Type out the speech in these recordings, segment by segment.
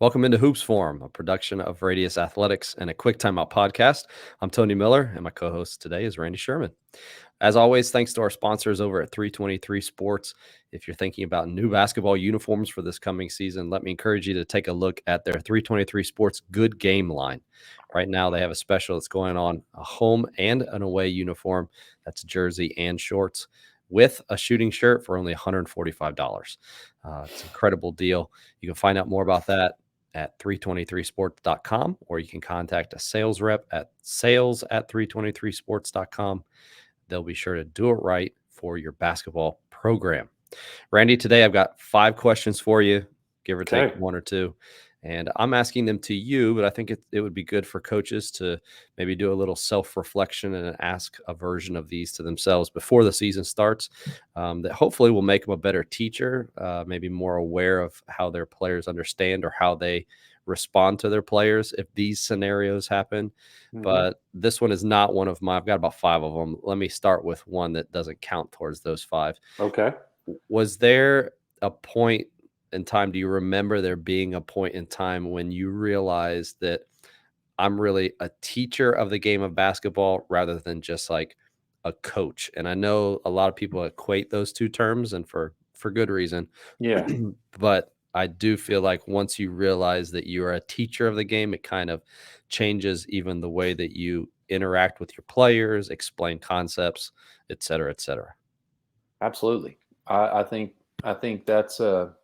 Welcome into Hoops Forum, a production of Radius Athletics and a quick timeout podcast. I'm Tony Miller, and my co-host today is Randy Sherman. As always, thanks to our sponsors over at 323 Sports. If you're thinking about new basketball uniforms for this coming season, let me encourage you to take a look at their 323 Sports Good Game line. Right now, they have a special that's going on, a home and an away uniform. That's jersey and shorts with a shooting shirt for only $145. It's an incredible deal. You can find out more about that at 323sports.com, or you can contact a sales rep at sales@323sports.com. They'll be sure to do it right for your basketball program. Randy, today I've got 5 questions for you, give or take Okay. one or two. And I'm asking them to you, but I think it would be good for coaches to maybe do a little self-reflection and ask a version of these to themselves before the season starts. That hopefully will make them a better teacher, maybe more aware of how their players understand or how they respond to their players if these scenarios happen. Mm-hmm. But this one is not one of my, I've got about 5 of them. Let me start with one that doesn't count towards those 5. Okay. Was there a point in time, do you remember there being a point in time when you realized that I'm really a teacher of the game of basketball rather than just like a coach? And I know a lot of people equate those two terms, and for good reason. Yeah, But I do feel like once you realize that you are a teacher of the game, it kind of changes even the way that you interact with your players, explain concepts, et cetera, et cetera. absolutely. I think that's a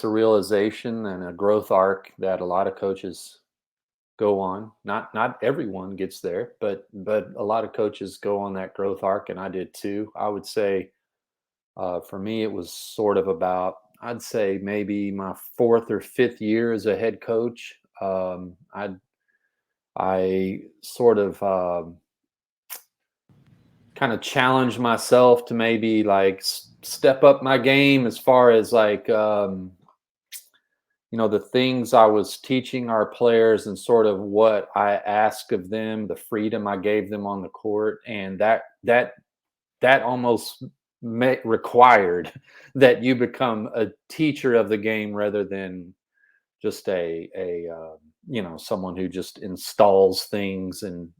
realization and a growth arc that a lot of coaches go on. Not everyone gets there, but a lot of coaches go on that growth arc, and I did too. I would say for me, it was sort of about, I'd say maybe my fourth or fifth year as a head coach. I sort of kind of challenge myself to maybe like step up my game as far as like the things I was teaching our players and sort of what I ask of them, the freedom I gave them on the court, and that almost required that you become a teacher of the game rather than just a someone who just installs things and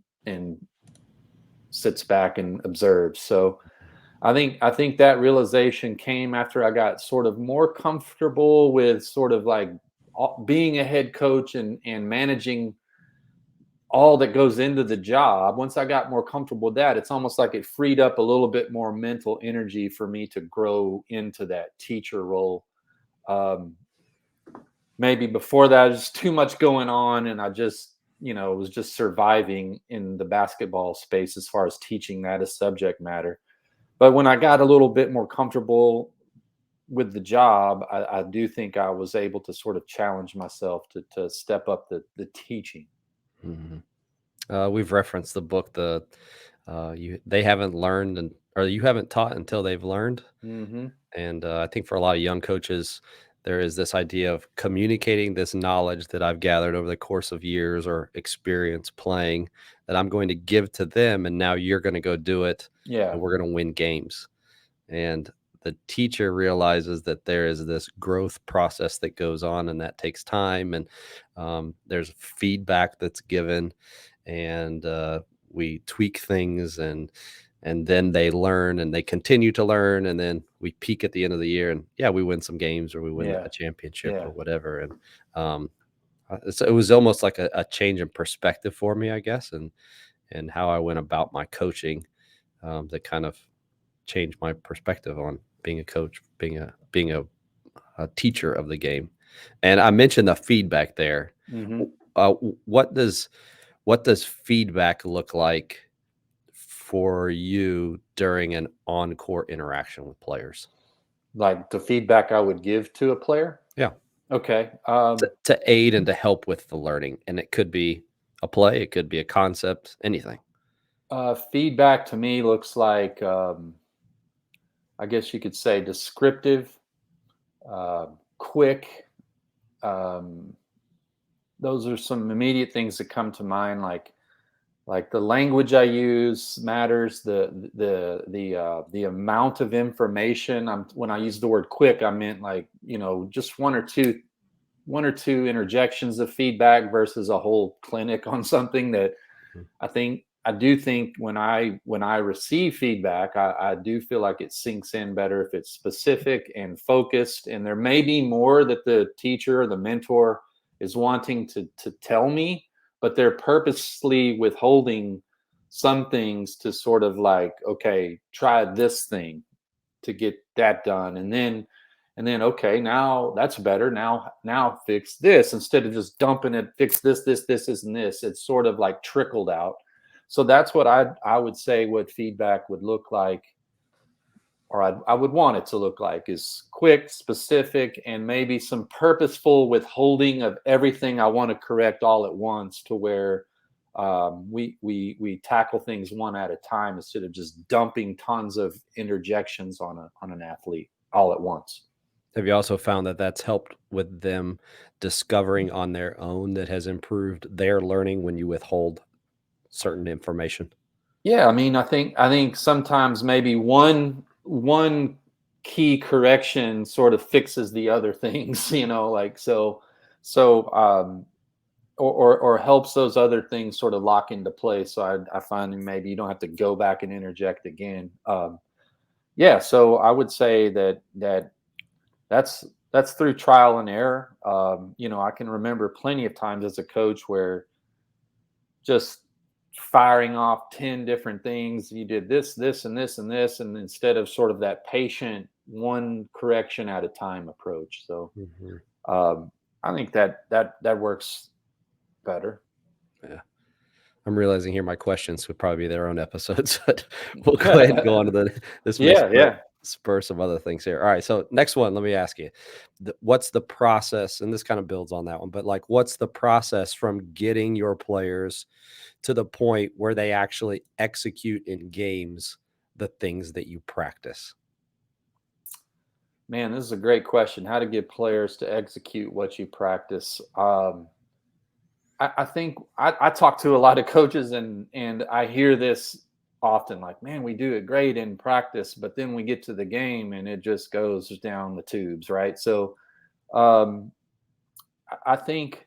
sits back and observes. So I think that realization came after I got sort of more comfortable with sort of like being a head coach and managing all that goes into the job. Once I got more comfortable with that, it's almost like it freed up a little bit more mental energy for me to grow into that teacher role. Um, Maybe before that, there's too much going on, and I just was just surviving in the basketball space as far as teaching that as subject matter. But when I got a little bit more comfortable with the job, I do think I was able to sort of challenge myself to step up the teaching. Mhm. We've referenced the book, you they haven't learned and or you haven't taught until they've learned. Hmm. And I think for a lot of young coaches, there is this idea of communicating this knowledge that I've gathered over the course of years or experience playing that I'm going to give to them. And now you're going to go do it Yeah, and we're going to win games. And the teacher realizes that there is this growth process that goes on and that takes time. And there's feedback that's given, and we tweak things, and then they learn and they continue to learn, and then we peak at the end of the year and yeah, we win some games or we win yeah, a championship yeah. or whatever. And um, it was almost like a change in perspective for me, I guess, and how I went about my coaching, that kind of changed my perspective on being a coach, being a teacher of the game. And I mentioned the feedback there. Hmm. uh, what does feedback look like for you during an on-court interaction with players? Like the feedback I would give to a player. Yeah. Okay. To aid and to help with the learning, and it could be a play, it could be a concept, anything. Feedback to me looks like, I guess you could say, descriptive, uh, quick. Um, those are some immediate things that come to mind. Like the language I use matters. The amount of information. When I use the word quick, I meant like just one or two or two interjections of feedback versus a whole clinic on something that Mhm. I do think when I receive feedback, I do feel like it sinks in better if it's specific and focused. And there may be more that the teacher or the mentor is wanting to tell me, but they're purposely withholding some things to sort of like, okay, try this thing to get that done, and then okay, now that's better. Now fix this instead of just dumping it. Fix this, and this. It's sort of like trickled out. So that's what I would say what feedback would look like, or I would want it to look like, is quick, specific, and maybe some purposeful withholding of everything I want to correct all at once, to where we tackle things one at a time instead of just dumping tons of interjections on an athlete all at once. Have you also found that that's helped with them discovering on their own that has improved their learning when you withhold certain information? Yeah, I mean, I think sometimes maybe one key correction sort of fixes the other things, like so or helps those other things sort of lock into place. So I find that maybe you don't have to go back and interject again. Yeah, so I would say that's that's through trial and error. I can remember plenty of times as a coach where just firing off 10 different things. You did this, and this, and this, and instead of sort of that patient one correction at a time approach. So Mhm. um, I think that works better. Yeah. I'm realizing here my questions would probably be their own episodes, but we'll go ahead and go on to this may Yeah, spur yeah. spur some other things here. All right, so next one, let me ask you, what's the process? And this kind of builds on that one, but like, what's the process from getting your players to the point where they actually execute in games the things that you practice? Man, this is a great question. How to get players to execute what you practice. I think I talk to a lot of coaches, and I hear this often, like, man, we do it great in practice, but then we get to the game and it just goes down the tubes, right? So um, I think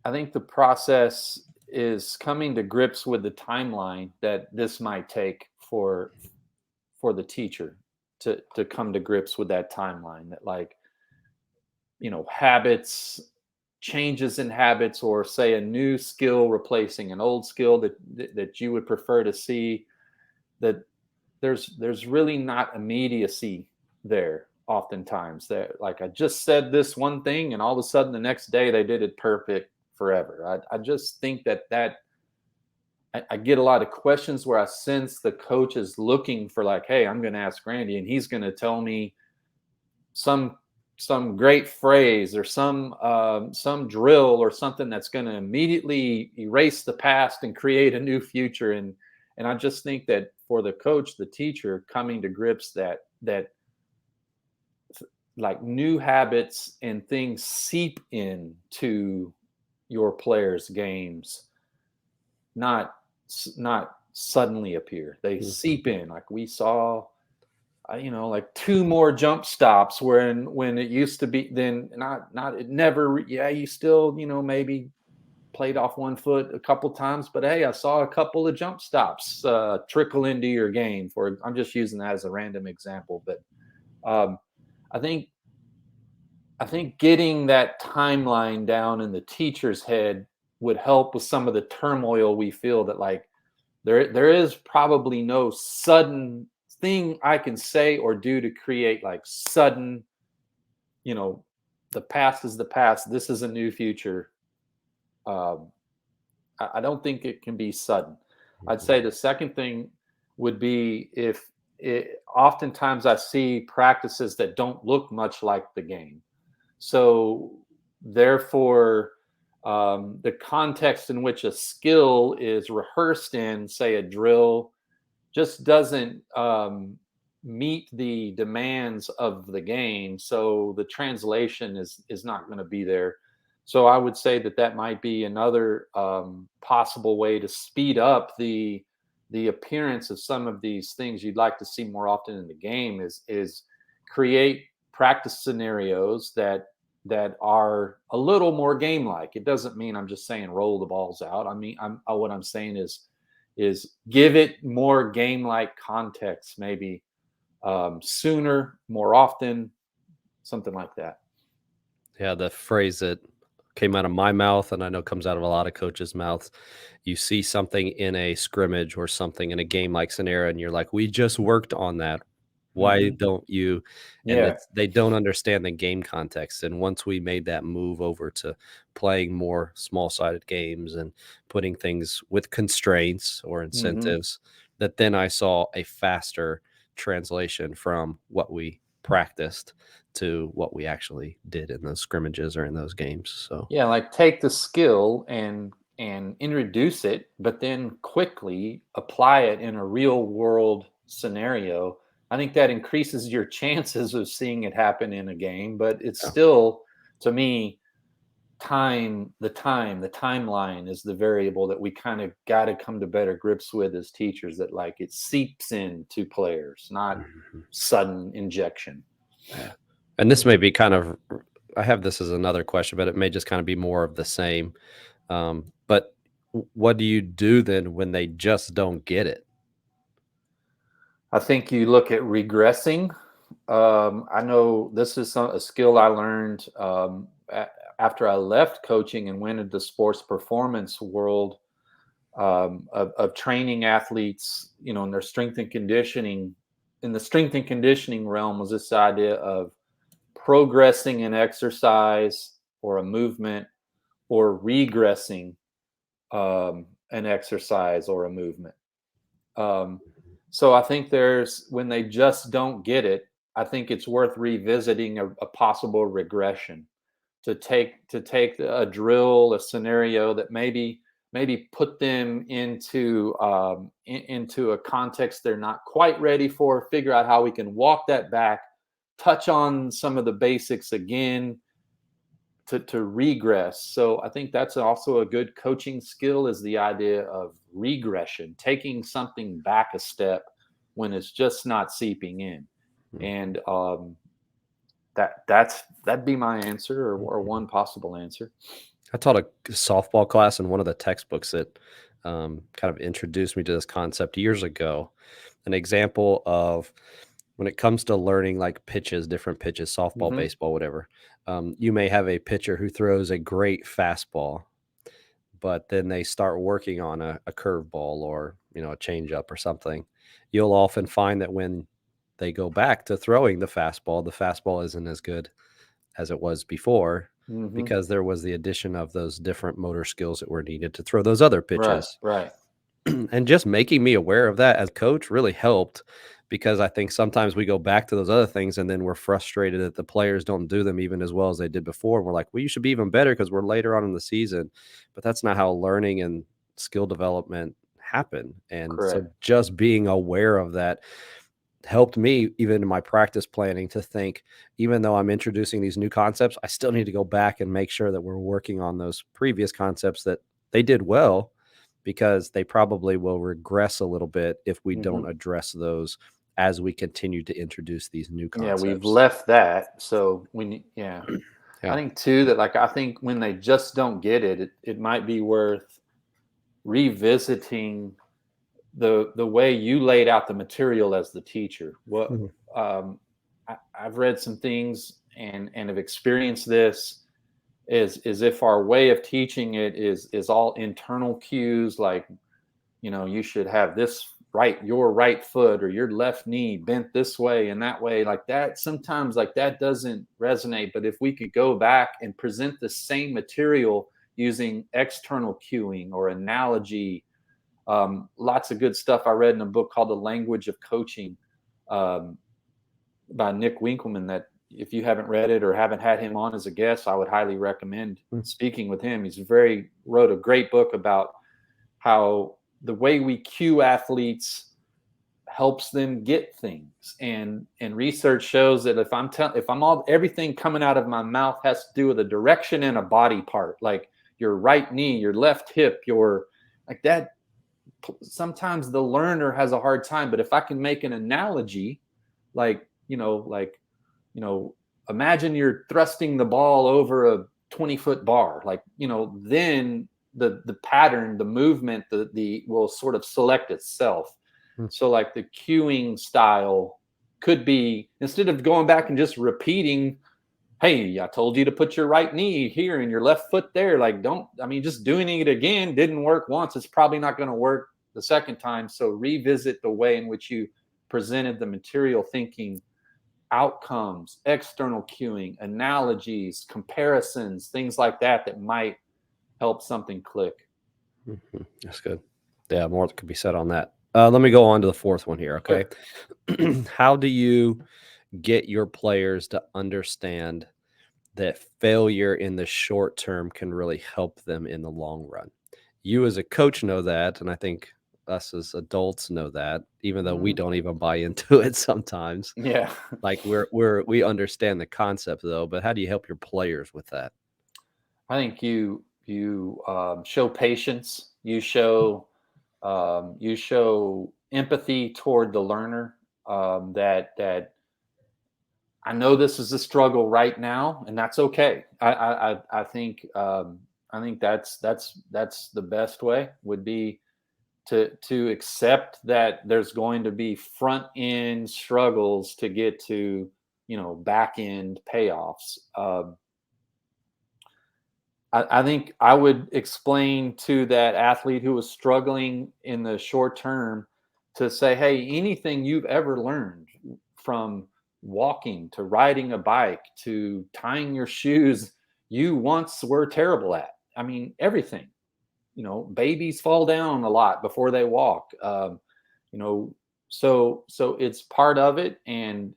the process is coming to grips with the timeline that this might take for the teacher to come to grips with that timeline, that, like, habits, changes in habits, or say a new skill replacing an old skill that you would prefer to see, that there's really not immediacy there oftentimes. That, like, I just said this one thing and all of a sudden the next day they did it perfect forever. I just think I get a lot of questions where I sense the coach is looking for, like, hey, I'm going to ask Randy and he's going to tell me some some great phrase or some drill or something that's going to immediately erase the past and create a new future. And I just think that for the coach, the teacher, coming to grips that like new habits and things seep into your players' games, not not suddenly appear. They Mhm. seep in, like we saw, like two more jump stops when it used to be, then not it never. Yeah, you still, maybe played off one foot a couple times, but hey, I saw a couple of jump stops trickle into your game. I'm just using that as a random example, but um, I think getting that timeline down in the teacher's head would help with some of the turmoil we feel, that, like, there is probably no sudden thing I can say or do to create, like, sudden, you know, the past is the past. This is a new future. Um, I don't think it can be sudden. I'd Mhm. say the second thing would be, if oftentimes I see practices that don't look much like the game. So therefore, the context in which a skill is rehearsed in, say a drill, just doesn't meet the demands of the game. So the translation is not going to be there. So I would say that might be another possible way to speed up the appearance of some of these things you'd like to see more often in the game, is create practice scenarios that that are a little more game like. It doesn't mean I'm just saying roll the balls out. I mean, what I'm saying is give it more game like context, maybe sooner, more often, something like that. Yeah, the phrase that came out of my mouth, and I know comes out of a lot of coaches' mouths, you see something in a scrimmage or something in a game-like scenario, and you're like, "We just worked on that. Why Hmm. don't you?" And Yeah. it's they don't understand the game context, and once we made that move over to playing more small-sided games and putting things with constraints or Hmm. incentives, that then I saw a faster translation from what we practiced to what we actually did in those scrimmages or in those games. So, Yeah, like take the skill and introduce it, but then quickly apply it in a real world scenario. I think that increases your chances of seeing it happen in a game, but it's yeah. still, to me, the timeline is the variable that we kind of got to come to better grips with as teachers, that like it seeps into players, not Mhm. sudden injection. Yeah. And this may be kind of I have this as another question, but it may just kind of be more of the same. But what do you do then when they just don't get it? I think you look at regressing. I know this is a skill I learned after I left coaching and went into the sports performance world, of training athletes, in their strength and conditioning. In the strength and conditioning realm was this idea of progressing in exercise or a movement, or regressing an exercise or a movement. Um, so I think when they just don't get it, I think it's worth revisiting a possible regression, to take a drill, a scenario that maybe put them into a context they're not quite ready for. Figure out how we can walk that back, touch on some of the basics again, to regress. So I think that's also a good coaching skill, is the idea of regression, taking something back a step when it's just not seeping in. And that'd be my answer, or one possible answer. I taught a softball class, and one of the textbooks that kind of introduced me to this concept years ago. An example of when it comes to learning like pitches, different pitches, softball, Hmm. baseball, whatever. You may have a pitcher who throws a great fastball, but then they start working on a curveball or a changeup or something. You'll often find that when they go back to throwing the fastball isn't as good as it was before Hmm. because there was the addition of those different motor skills that were needed to throw those other Right, pitches. right. And just making me aware of that as coach really helped because I think sometimes we go back to those other things and then we're frustrated that the players don't do them even as well as they did before. And we're like, well, you should be even better because we're later on in the season. But that's not how learning and skill development happen. And so Correct. just being aware of that helped me even in my practice planning to think, even though I'm introducing these new concepts, I still need to go back and make sure that we're working on those previous concepts that they did well because they probably will regress a little bit if we Hmm. don't address those as we continue to introduce these new Yeah, we've concepts. left that. So yeah. I Yeah. think too that, like, I think when they just don't get it, it might be worth revisiting the way you laid out the material as the teacher. Mhm. um, I've read some things and have experienced this, is if our way of teaching it is all internal cues, like, you should have this right, your right foot or your left knee bent this way and that way, like that. Sometimes like that doesn't resonate. But if we could go back and present the same material using external cueing or analogy, lots of good stuff I read in a book called The Language of Coaching, um, by Nick Winkelman, that if you haven't read it or haven't had him on as a guest, I would highly recommend Mm. speaking with him. Wrote a great book about how the way we cue athletes helps them get things. And research shows that if I'm all everything coming out of my mouth has to do with a direction and a body part, like your right knee, your left hip, your like that, sometimes the learner has a hard time. But if I can make an analogy, like, like, you know imagine you're thrusting the ball over a 20-foot bar, like, then the pattern, the movement, the will sort of select itself. Hmm. So like the cueing style could be, instead of going back and just repeating, hey, I told you to put your right knee here and your left foot there. Like, just doing it again didn't work once. It's probably not going to work the second time. So revisit the way in which you presented the material, thinking outcomes, external cueing, analogies, comparisons, things like that, that might help something click. Mhm. That's good. Yeah, more could be said on that. Let me go on to the fourth one here. Okay. Sure. How do you get your players to understand that failure in the short term can really help them in the long run? You as a coach know that, and I think us as adults know that, even though we Mm, don't even buy into it sometimes. yeah. Like we understand the concept though, but how do you help your players with that? I think you show patience. You show empathy toward the learner. That I know this is a struggle right now, and that's okay. I think that's the best way would be to accept that there's going to be front end struggles to get to back end payoffs. I think I would explain to that athlete who was struggling in the short term to say, hey, anything you've ever learned, from walking to riding a bike to tying your shoes, you once were terrible at. I mean, everything. Babies fall down a lot before they walk. You know, so it's part of it, and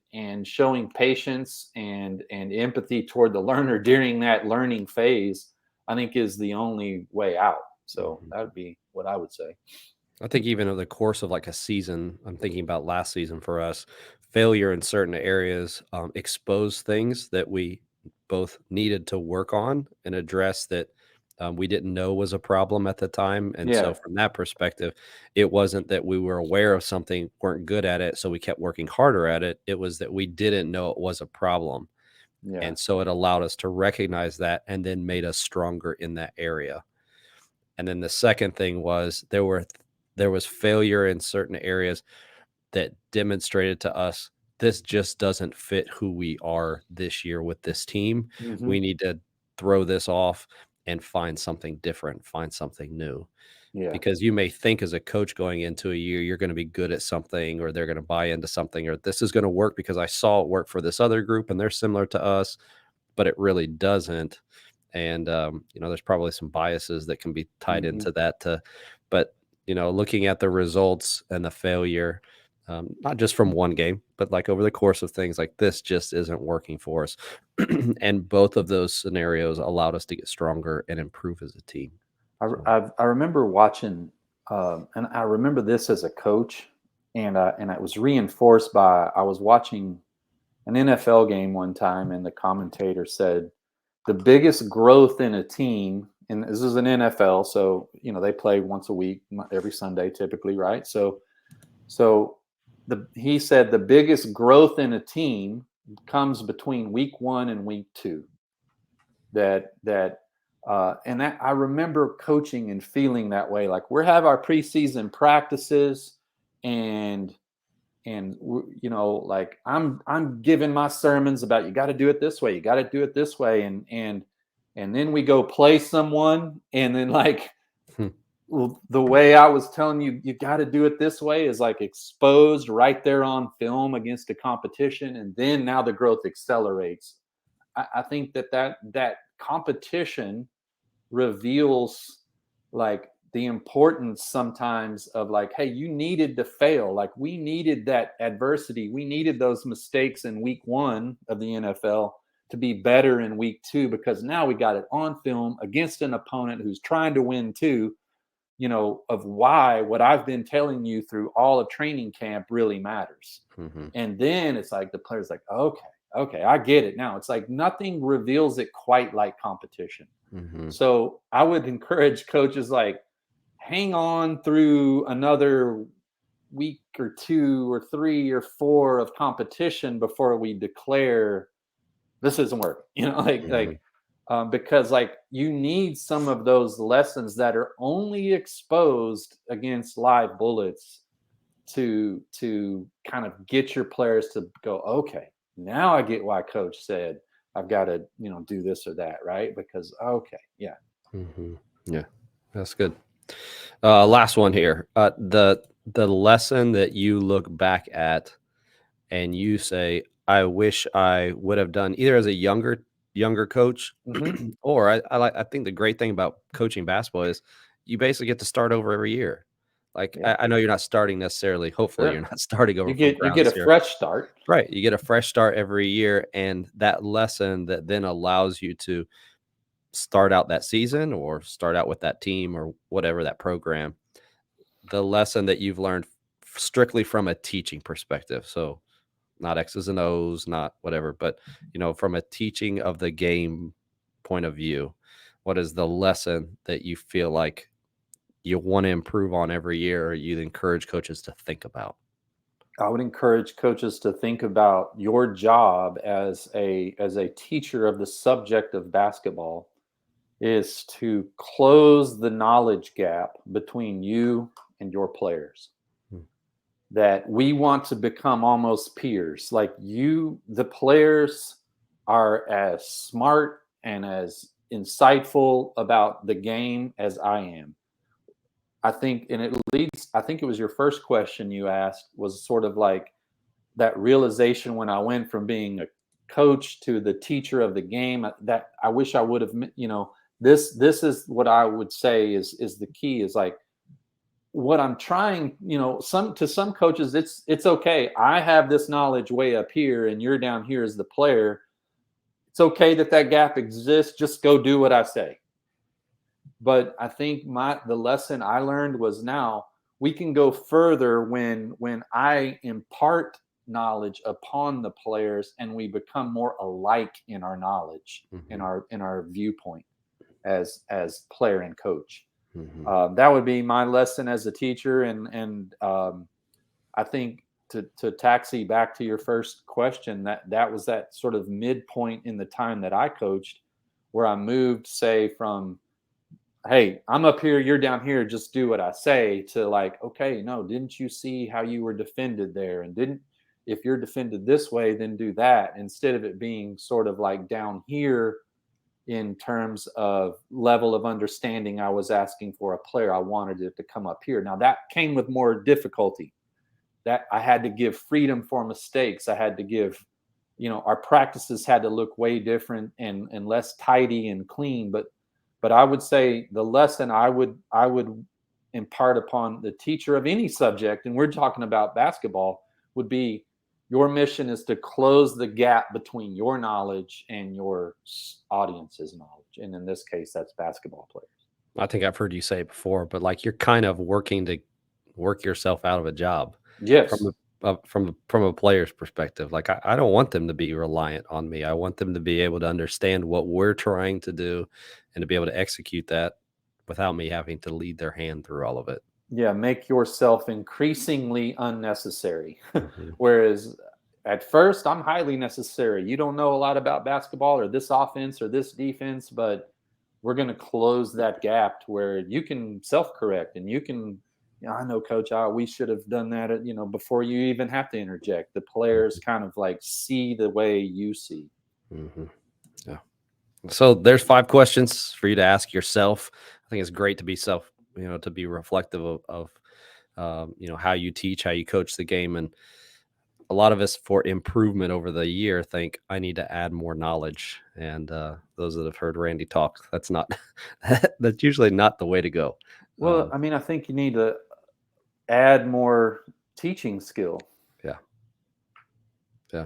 showing patience and empathy toward the learner during that learning phase, I think, is the only way out. So Mhm. that would be what I would say. I think even over the course of like a season, I'm thinking about last season for us, failure in certain areas exposed things that we both needed to work on and address that we didn't know was a problem at the time. And so, Yeah, from that perspective, it wasn't that we were aware of something, weren't good at it, so we kept working harder at it. It was that we didn't know it was a problem. yeah. And so, it allowed us to recognize that and then made us stronger in that area. And then the second thing was there was failure in certain areas that demonstrated to us this just doesn't fit who we are this year with this team. Hmm. We need to throw this off and find something different, find something new. Yeah. Because you may think as a coach going into a year, you're going to be good at something, or they're going to buy into something, or this is going to work because I saw it work for this other group and they're similar to us, but it really doesn't. And there's probably some biases that can be tied Hmm. into that. But looking at the results and the failure, not just from one game, but like over the course of things, like this just isn't working for us. And both of those scenarios allowed us to get stronger and improve as a team. So, I remember watching, and I remember this as a coach, and it was reinforced by, I was watching an NFL game one time, and the commentator said the biggest growth in a team, and this is an NFL, so they play once a week, every Sunday typically, right? So he said the biggest growth in a team comes between week 1 and week 2. And that I remember coaching and feeling that way. Like, we have our preseason practices, and like, I'm giving my sermons about, you got to do it this way, you got to do it this way, and then we go play someone, and then, like, hmm, well, the way I was telling you, you got to do it this way, is like exposed right there on film against a competition, and then now the growth accelerates. I think that competition reveals, like, the importance sometimes of, like, hey, you needed to fail, like, we needed that adversity, we needed those mistakes in week 1 of the NFL to be better in week 2, because now we got it on film against an opponent who's trying to win too, of why what I've been telling you through all of training camp really matters. mhm, And then it's like the player's like, okay, I get it now. It's like nothing reveals it quite like competition. mhm. So I would encourage coaches, like, hang on through another week or 2 or 3 or 4 of competition before we declare this isn't working. Mm-hmm. Because like you need some of those lessons that are only exposed against live bullets to kind of get your players to go, okay, now I get why coach said I've got to, do this or that, right? Because okay, yeah. Mm-hmm. Yeah, that's good. Last one here. The lesson that you look back at and you say, I wish I would have done either as a younger coach, Hmm. or I think the great thing about coaching basketball is you basically get to start over every year. Like Yeah, I know you're not starting necessarily. Hopefully, you're sure. not starting You over from get you ground get a zero. fresh start. Right. You get a fresh start every year, and that lesson that then allows you to start out that season or start out with that team or whatever that program, the lesson that you've learned strictly from a teaching perspective. So not X's and O's, not whatever, but from a teaching of the game point of view, what is the lesson that you feel like you want to improve on every year or you encourage coaches to think about? I would encourage coaches to think about your job as a teacher of the subject of basketball is to close the knowledge gap between you and your players. Hmm. That we want to become almost peers. Like the players are as smart and as insightful about the game as I am. I think, and it leads, I think it was your first question you asked was sort of like that realization when I went from being a coach to the teacher of the game, that I wish I would have, this is what I would say is the key is like what I'm trying, some coaches, it's okay. I have this knowledge way up here and you're down here as the player. It's okay that gap exists. Just go do what I say. But I think the lesson I learned was now we can go further when I impart knowledge upon the players and we become more alike in our knowledge, in Hmm. our viewpoint as player and coach. Hmm. That would be my lesson as a teacher, and I think to taxi back to your first question, that was that sort of midpoint in the time that I coached, where I moved, say, from hey, I'm up here, you're down here, just do what I say, to like, okay, no, didn't you see how you were defended there? And didn't, if you're defended this way, then do that, instead of it being sort of like down here in terms of level of understanding I was asking for a player. I wanted it to come up here. Now that came with more difficulty. That I had to give freedom for mistakes. I had to give, our practices had to look way different and less tidy and clean. But I would say the lesson I would impart upon the teacher of any subject, and we're talking about basketball, would be your mission is to close the gap between your knowledge and your audience's knowledge. And in this case, that's basketball players. I think I've heard you say it before, but like you're kind of working to work yourself out of a job from Yes. the from a player's perspective. Like I don't want them to be reliant on me. I want them to be able to understand what we're trying to do and to be able to execute that without me having to lead their hand through all of it. Yeah, make yourself increasingly unnecessary. Hmm. Whereas at first, I'm highly necessary. You don't know a lot about basketball or this offense or this defense, but we're going to close that gap to where you can self-correct and you can, I know, coach, we should have done that, before you even have to interject. The players kind of like see the way you see. Hmm. Yeah. So there's 5 questions for you to ask yourself. I think it's great to be to be reflective of how you teach, how you coach the game. And a lot of us for improvement over the year think I need to add more knowledge. And those that have heard Randy talk, that's not, that's usually not the way to go. Well, I mean, I think you need to add more teaching skill. Yeah. Yeah.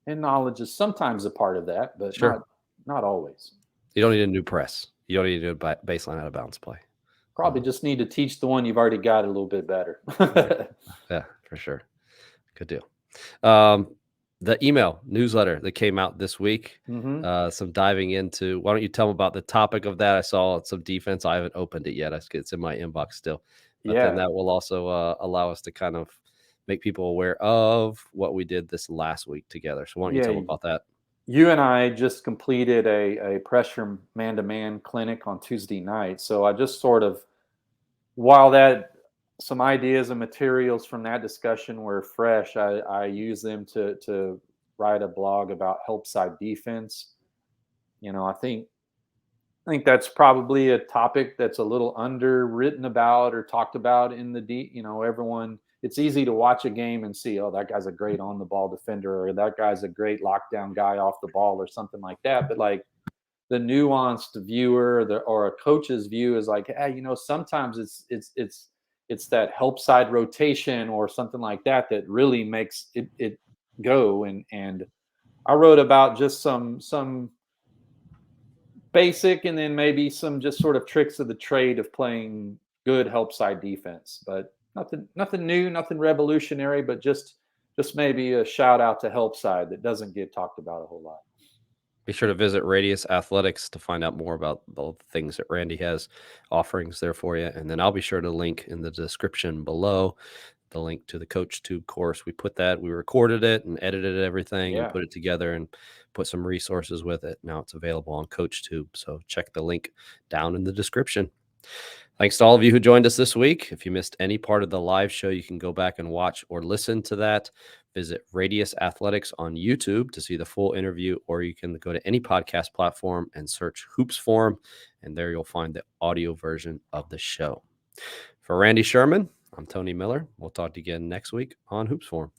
And knowledge is sometimes a part of that, but Sure. not always. You don't need a new press. You don't need to do a baseline out of bounds play. Probably just need to teach the one you've already got a little bit better. Yeah. Yeah, for sure. Good deal. Um, the email newsletter that came out this week, Hmm. some diving into. Why don't you tell them about the topic of that? I saw some defense. I haven't opened it yet. It's in my inbox still, but then Yeah. that will also allow us to kind of make people aware of what we did this last week together. So why don't you tell them Yeah. about that? you and I just completed a pressure man-to-man clinic on Tuesday night. So I just sort of, while that some ideas and materials from that discussion were fresh, I use them to write a blog about help side defense. I think that's probably a topic that's a little underwritten about or talked about in the deep. Everyone. It's easy to watch a game and see, oh, that guy's a great on the ball defender, or that guy's a great lockdown guy off the ball, or something like that. But like the nuanced viewer, or a coach's view is like, hey, sometimes it's that help side rotation or something like that really makes it go. And I wrote about just some basic, and then maybe some just sort of tricks of the trade of playing good help side defense, but nothing new, nothing revolutionary, but just maybe a shout out to help side that doesn't get talked about a whole lot. Be sure to visit Radius Athletics to find out more about the things that Randy has offerings there for you. And then I'll be sure to link in the description below the link to the Coach Tube course. We recorded it and edited everything and Yeah. put it together and put some resources with it. Now it's available on Coach Tube. So check the link down in the description. Thanks to all of you who joined us this week. If you missed any part of the live show, you can go back and watch or listen to that. Visit Radius Athletics on YouTube to see the full interview, or you can go to any podcast platform and search Hoops Forum, and there you'll find the audio version of the show. For Randy Sherman, I'm Tony Miller. We'll talk to you again next week on Hoops Forum.